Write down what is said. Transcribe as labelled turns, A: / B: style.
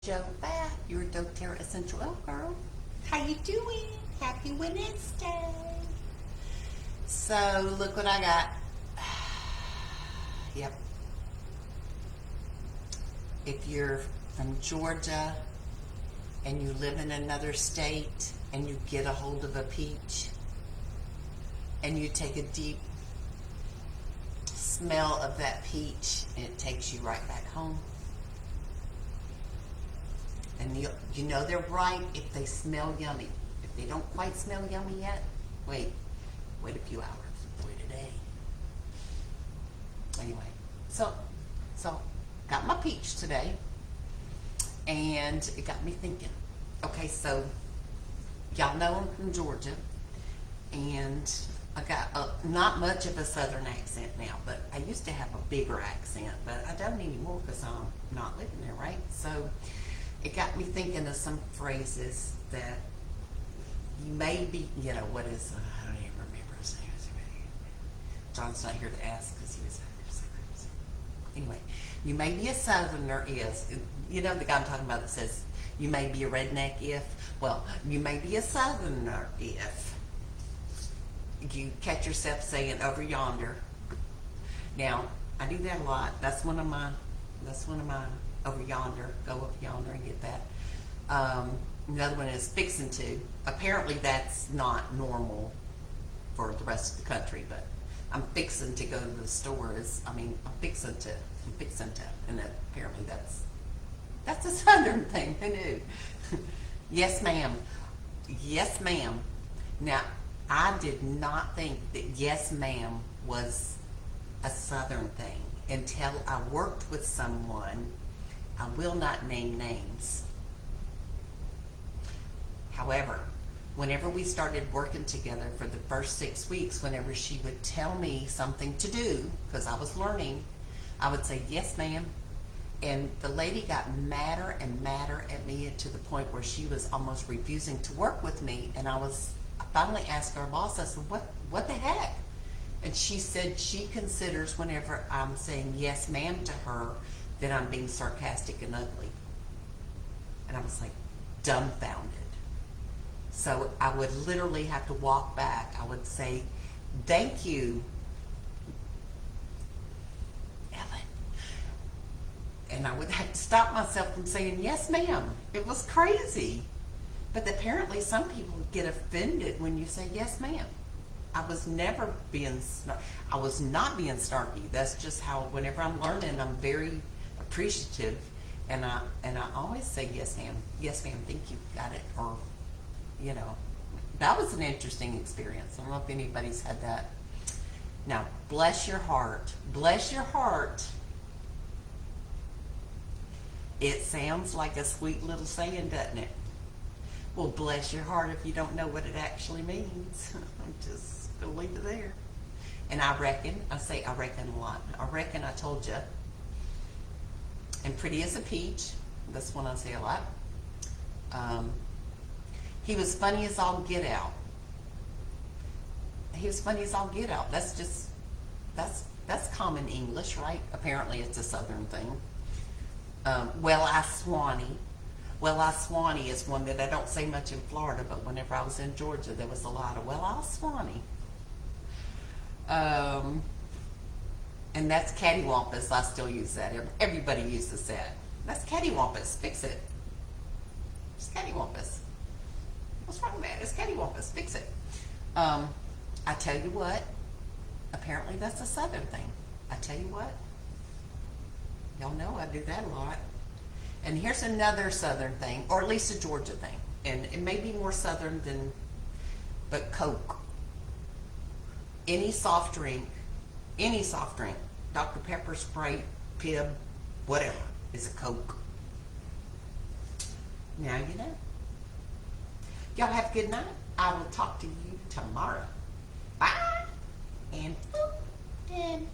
A: Joe Bath, your Doterra Essential Oil Girl.
B: How you doing? Happy Wednesday.
A: So, look what I got. Yep. If you're from Georgia and you live in another state and you get a hold of a peach and you take a deep smell of that peach and it takes you right back home. And you know they're right if they smell yummy. If they don't quite smell yummy yet, wait a few hours. Wait a day. Anyway, so got my peach today, and it got me thinking. Okay, so y'all know I'm from Georgia, and I got not much of a Southern accent now, but I used to have a bigger accent, but I don't anymore because I'm not living there, right? So it got me thinking of some phrases that you may be, you know, what is, I don't even remember his name. John's not here to ask because he was anyway, you may be a Southerner you know the guy I'm talking about that says, you may be a redneck if, well, you may be a Southerner if you catch yourself saying over yonder. Now, I do that a lot. That's one of my over yonder, go up yonder and get that. Another one is fixin' to. Apparently that's not normal for the rest of the country, but I'm fixing to go to the stores. I'm fixing to, and apparently that's a Southern thing. Who knew? Yes, ma'am. Yes, ma'am. Now, I did not think that yes, ma'am was a Southern thing until I worked with someone. I will not name names. However, whenever we started working together for the first 6 weeks, whenever she would tell me something to do, because I was learning, I would say, yes, ma'am. And the lady got madder and madder at me to the point where she was almost refusing to work with me. And I finally asked our boss, I said, what the heck? And she said she considers whenever I'm saying yes, ma'am to her, that I'm being sarcastic and ugly. And I was like dumbfounded. So I would literally have to walk back. I would say, thank you, Ellen. And I would have to stop myself from saying, yes, ma'am. It was crazy. But apparently some people get offended when you say, yes, ma'am. I was not being snarky. That's just how, whenever I'm learning, I'm very appreciative. And I always say, yes, ma'am. Yes, ma'am. Thank you. Got it. Or, you know, that was an interesting experience. I don't know if anybody's had that. Now, bless your heart. Bless your heart. It sounds like a sweet little saying, doesn't it? Well, bless your heart if you don't know what it actually means. I'm just going to leave it there. And I reckon a lot. I reckon I told you. And pretty as a peach. That's one I say a lot. He was funny as all get out. He was funny as all get out. That's common English, right? Apparently it's a Southern thing. Well, I Swanee. Well, I Swanee is one that I don't say much in Florida, but whenever I was in Georgia, there was a lot of, well, I Swanee. And that's cattywampus. I still use that. Everybody uses that. That's cattywampus. Fix it. It's cattywampus. What's wrong with that? It's cattywampus. Fix it. I tell you what. Apparently that's a Southern thing. I tell you what. Y'all know I do that a lot. And here's another Southern thing, or at least a Georgia thing. And it may be more Southern than, but Coke. Any soft drink, Dr. Pepper, Sprite, Pib, whatever, is a Coke. Now you know. Y'all have a good night. I will talk to you tomorrow. Bye. And boop, and